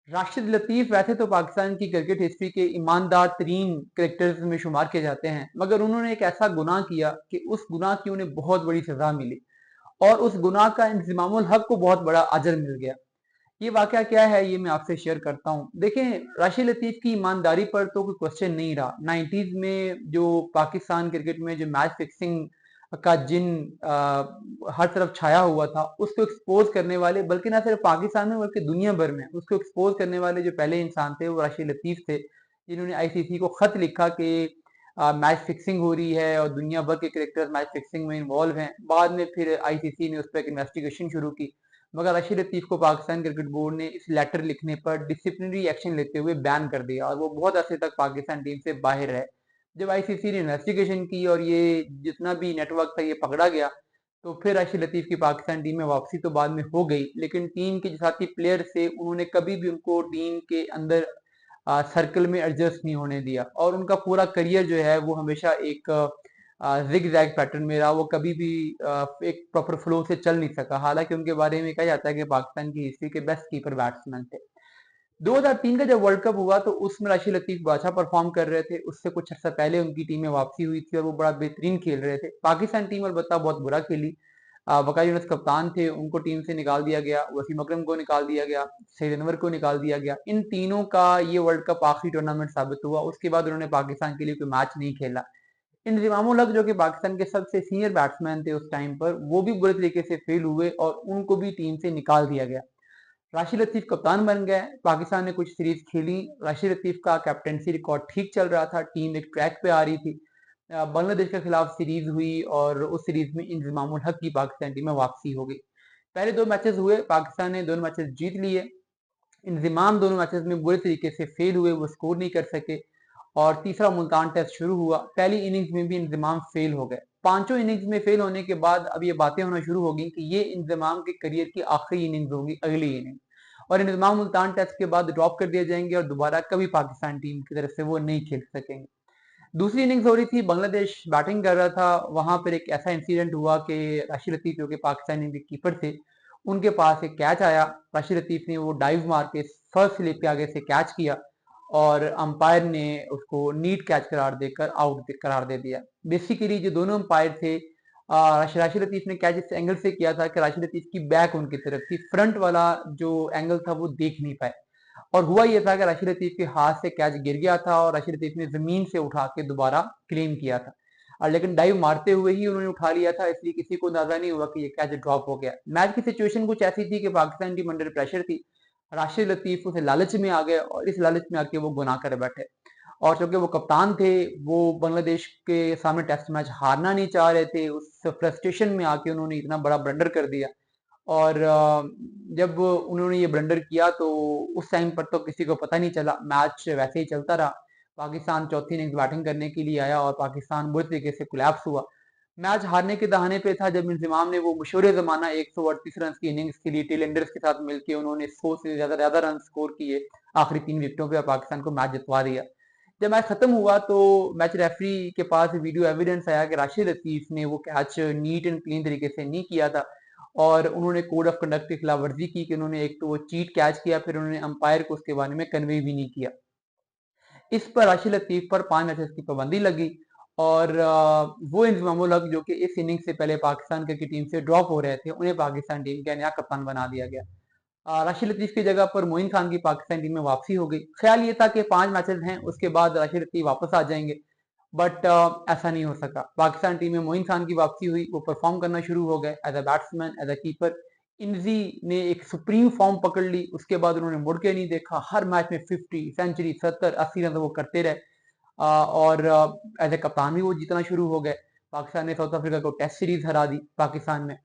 राशिद लतीफ वैसे तो पाकिस्तान की क्रिकेट हिस्ट्री के ईमानदार तरीन क्रिकेटर्स में शुमार किए जाते हैं, मगर उन्होंने एक ऐसा गुनाह किया कि उस गुनाह की उन्हें बहुत बड़ी सजा मिली और उस गुनाह का इंतजामुल हक को बहुत बड़ा अजर मिल गया। ये वाकया क्या है, ये मैं आपसे शेयर करता हूँ। देखें, राशिद लतीफ की ईमानदारी पर तो कोई क्वेश्चन नहीं रहा। 90s में जो पाकिस्तान क्रिकेट में जो मैच फिक्सिंग का जिन हर तरफ छाया हुआ था, उसको एक्सपोज करने वाले, बल्कि ना सिर्फ पाकिस्तान में बल्कि दुनिया भर में उसको एक्सपोज करने वाले जो पहले इंसान थे वो राशिद लतीफ थे, जिन्होंने आईसीसी को खत लिखा कि मैच फिक्सिंग हो रही है और दुनिया भर के क्रिकेटर्स मैच फिक्सिंग में इन्वॉल्व हैं। बाद में फिर आईसीसी ने उस पर एक इन्वेस्टिगेशन शुरू की, मगर राशिद लतीफ को पाकिस्तान क्रिकेट बोर्ड ने इस लेटर लिखने पर डिसिप्लिनरी एक्शन लेते हुए बैन कर दिया और वो बहुत अरसे तक पाकिस्तान टीम से बाहर रहे। जब आईसीसी ने इन्वेस्टिगेशन की और ये जितना भी नेटवर्क था ये पकड़ा गया, तो फिर राशिद लतीफ की पाकिस्तान टीम में वापसी तो बाद में हो गई, लेकिन टीम के जो साथी प्लेयर थे उन्होंने कभी भी उनको टीम के अंदर सर्कल में एडजस्ट नहीं होने दिया और उनका पूरा करियर जो है वो हमेशा एक जिग जैग पैटर्न में रहा। वो कभी भी एक प्रॉपर फ्लो से चल नहीं सका, हालांकि उनके बारे में कहा जाता है कि पाकिस्तान की हिस्ट्री के बेस्ट कीपर बैट्समैन थे। 2003 का जब वर्ल्ड कप हुआ तो उसमें राशिद लतीफ अच्छा परफॉर्म कर रहे थे। उससे कुछ अर्सा पहले उनकी टीम में वापसी हुई थी और वो बड़ा बेहतरीन खेल रहे थे। पाकिस्तान टीम अलबत्ता बहुत बुरा खेली। वकाई यूनुस कप्तान थे, उनको टीम से निकाल दिया गया, वसीम अकरम को निकाल दिया गया, सईद अनवर को निकाल दिया गया। इन तीनों का ये वर्ल्ड कप आखिरी टूर्नामेंट साबित हुआ। उसके बाद उन्होंने पाकिस्तान के लिए कोई मैच नहीं खेला। इंजमाम उल हक जो कि पाकिस्तान के सबसे सीनियर बैट्समैन थे उस टाइम पर, वो भी बुरे तरीके से फेल हुए और उनको भी टीम से निकाल दिया गया। राशिद लतीफ कप्तान बन गए। पाकिस्तान ने कुछ सीरीज खेली। राशिद लतीफ का कैप्टनसी रिकॉर्ड ठीक चल रहा था, टीम एक ट्रैक पे आ रही थी। बांग्लादेश के खिलाफ सीरीज हुई और उस सीरीज में इंजमाम उल हक की पाकिस्तान टीम में वापसी हो गई। पहले दो मैचेस हुए, पाकिस्तान ने दोनों मैचेस जीत लिए। इंजमाम दोनों मैचेस में बुरे तरीके से फेल हुए, वो स्कोर नहीं कर सके। और तीसरा मुल्तान टेस्ट शुरू हुआ, पहली इनिंग्स में भी इंजमाम फेल हो गए। पांचों इनिंग्स में फेल होने के बाद अब ये बातें होना शुरू हो गई कि ये इंजमाम के करियर की आखिरी इनिंग्स होगी, अगली इनिंग, और इंजमाम मुल्तान टेस्ट के बाद ड्रॉप कर दिए जाएंगे और दोबारा कभी पाकिस्तान टीम की तरफ से वो नहीं खेल सकेंगे। दूसरी इनिंग्स हो रही थी, बांग्लादेश बैटिंग कर रहा था। वहां पर एक ऐसा इंसिडेंट हुआ कि राशिद लतीफ जो कि पाकिस्तानी के कीपर थे, उनके पास एक कैच आया। राशिद लतीफ ने वो डाइव मार के फर्स्ट स्लिप के आगे से कैच किया और अंपायर ने उसको नीट कैच करार देकर आउट करार दे दिया। बेसिकली जो दोनों अंपायर थे, राशिद लतीफ ने कैच इस एंगल से किया था कि राशिद लतीफ की बैक उनकी तरफ थी, फ्रंट वाला जो एंगल था वो देख नहीं पाए। और हुआ ये था कि राशिद लतीफ के हाथ से कैच गिर गया था और राशिद लतीफ ने जमीन से उठा के दोबारा क्लेम किया था, और लेकिन डाइव मारते हुए ही उन्होंने उठा लिया था, इसलिए किसी को अंदाजा नहीं हुआ कि ये कैच ड्रॉप हो गया। मैच की सिचुएशन कुछ ऐसी थी कि पाकिस्तान टीम अंडर प्रेशर थी। राशिद लतीफ उसे लालच में आ गए और इस लालच में आके वो गुनाह कर बैठे। और चूंकि वो कप्तान थे, वो बांग्लादेश के सामने टेस्ट मैच हारना नहीं चाह रहे थे, उस फ्रस्ट्रेशन में आके उन्होंने इतना बड़ा ब्लंडर कर दिया। और जब उन्होंने ये ब्लंडर किया तो उस टाइम पर तो किसी को पता नहीं चला, मैच वैसे ही चलता रहा। पाकिस्तान चौथी इनिंग्स बैटिंग करने के लिए आया और पाकिस्तान बुरी तरीके से कोलैप्स हुआ। मैच हारने के दहाने पे था जब इंजमाम ने वो मशहूर जमाना 138 रन की इनिंग्स के लिए टेलेंडर्स के साथ मिलकर उन्होंने 100 से ज्यादा रन स्कोर किए आखिरी 3 विकेटों पे और पाकिस्तान को मैच जितवा दिया। जब मैच खत्म हुआ तो मैच रेफरी के पास वीडियो एविडेंस आया कि राशिद लतीफ ने वो कैच नीट एंड क्लीन तरीके से नहीं किया था और उन्होंने कोड ऑफ कंडक्ट की खिलाफ वर्जी की कि उन्होंने एक तो वो चीट कैच किया, फिर उन्होंने अंपायर को उसके बारे में कन्वे भी नहीं किया। इस पर राशिद लतीफ पर 5 मैचेस की पाबंदी लगी और वो इंजमाम उल हक जो कि इस इनिंग से पहले पाकिस्तान क्रिकेट टीम से ड्रॉप हो रहे थे, उन्हें पाकिस्तान टीम का नया कप्तान बना दिया गया। राशिद लतीफ की जगह पर मोइन खान की पाकिस्तान टीम में वापसी हो गई। ख्याल ये था कि 5 मैचेस हैं, उसके बाद राशिद लतीफ वापस आ जाएंगे, बट ऐसा नहीं हो सका। पाकिस्तान टीम में मोइन खान की वापसी हुई, वो परफॉर्म करना शुरू हो गए as a batsman, as a keeper. Inzi ने एक सुप्रीम फॉर्म पकड़ ली, उसके बाद उन्होंने मुड़ के नहीं देखा, हर मैच में 50 सेंचुरी 70 80 रन वो करते रहे। और एज ए कप्तान भी वो जीतना शुरू हो गए। पाकिस्तान ने साउथ अफ्रीका को टेस्ट सीरीज हरा दी, पाकिस्तान में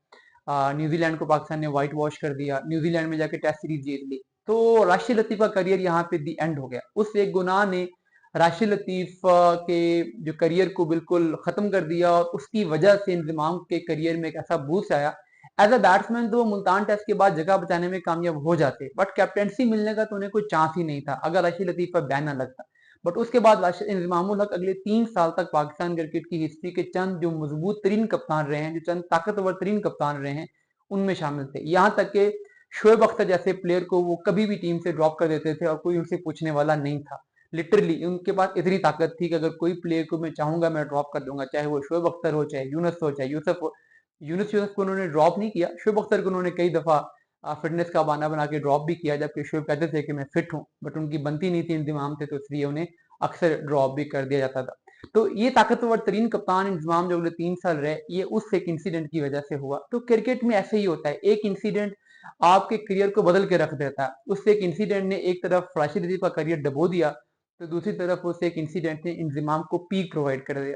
न्यूजीलैंड को पाकिस्तान ने व्हाइट वॉश कर दिया, न्यूजीलैंड में जाके टेस्ट सीरीज जीत ली। तो राशिद लतीफ का करियर यहाँ पे दी एंड हो गया। उस एक गुनाह ने राशिद लतीफ के जो करियर को बिल्कुल खत्म कर दिया और उसकी वजह से इंजमाम के करियर में एक ऐसा बूस्ट आया। एज अ बैट्समैन तो वो मुल्तान टेस्ट के बाद जगह बचाने में कामयाब हो जाते, बट कैप्टेंसी मिलने का तो उन्हें कोई चांस ही नहीं था अगर राशिद लतीफ पर बैन न लगता। बट उसके बाद इंजमाम उल हक अगले 3 साल तक पाकिस्तान क्रिकेट की हिस्ट्री के चंद जो मजबूत तरीन कप्तान रहे हैं, जो चंद ताकतवर तरीन कप्तान रहे हैं, उनमें शामिल थे। यहाँ तक कि शोएब अख्तर जैसे प्लेयर को वो कभी भी टीम से ड्रॉप कर देते थे और कोई उनसे पूछने वाला नहीं था। लिटरली उनके पास इतनी ताकत थी कि अगर कोई प्लेयर को मैं चाहूंगा मैं ड्रॉप कर दूंगा, चाहे वो शोएब अख्तर हो, चाहे यूनुस हो, चाहे यूसुफ हो। यूनुस यूसुफ को उन्होंने ड्रॉप नहीं किया, शोएब अख्तर को उन्होंने कई दफा फिटनेस का बहाना बना के ड्रॉप भी किया, जबकि शोएब कहते थे कि मैं फिट हूँ, बट उनकी बनती नहीं थी इंतजाम से, तो इसलिए उन्हें अक्सर ड्रॉप भी कर दिया जाता था। तो ये ताकतवर तरीन कप्तान इंतजाम जो अगले 3 साल रहे, ये उस एक इंसिडेंट की वजह से हुआ। तो क्रिकेट में ऐसे ही होता है, एक इंसिडेंट आपके करियर को बदल के रख देता है। उस एक इंसिडेंट ने एक तरफ राशिद रिजवी का करियर डबो दिया, तो दूसरी तरफ उस एक इंसिडेंट ने इंजमाम को पीक प्रोवाइड कर दिया।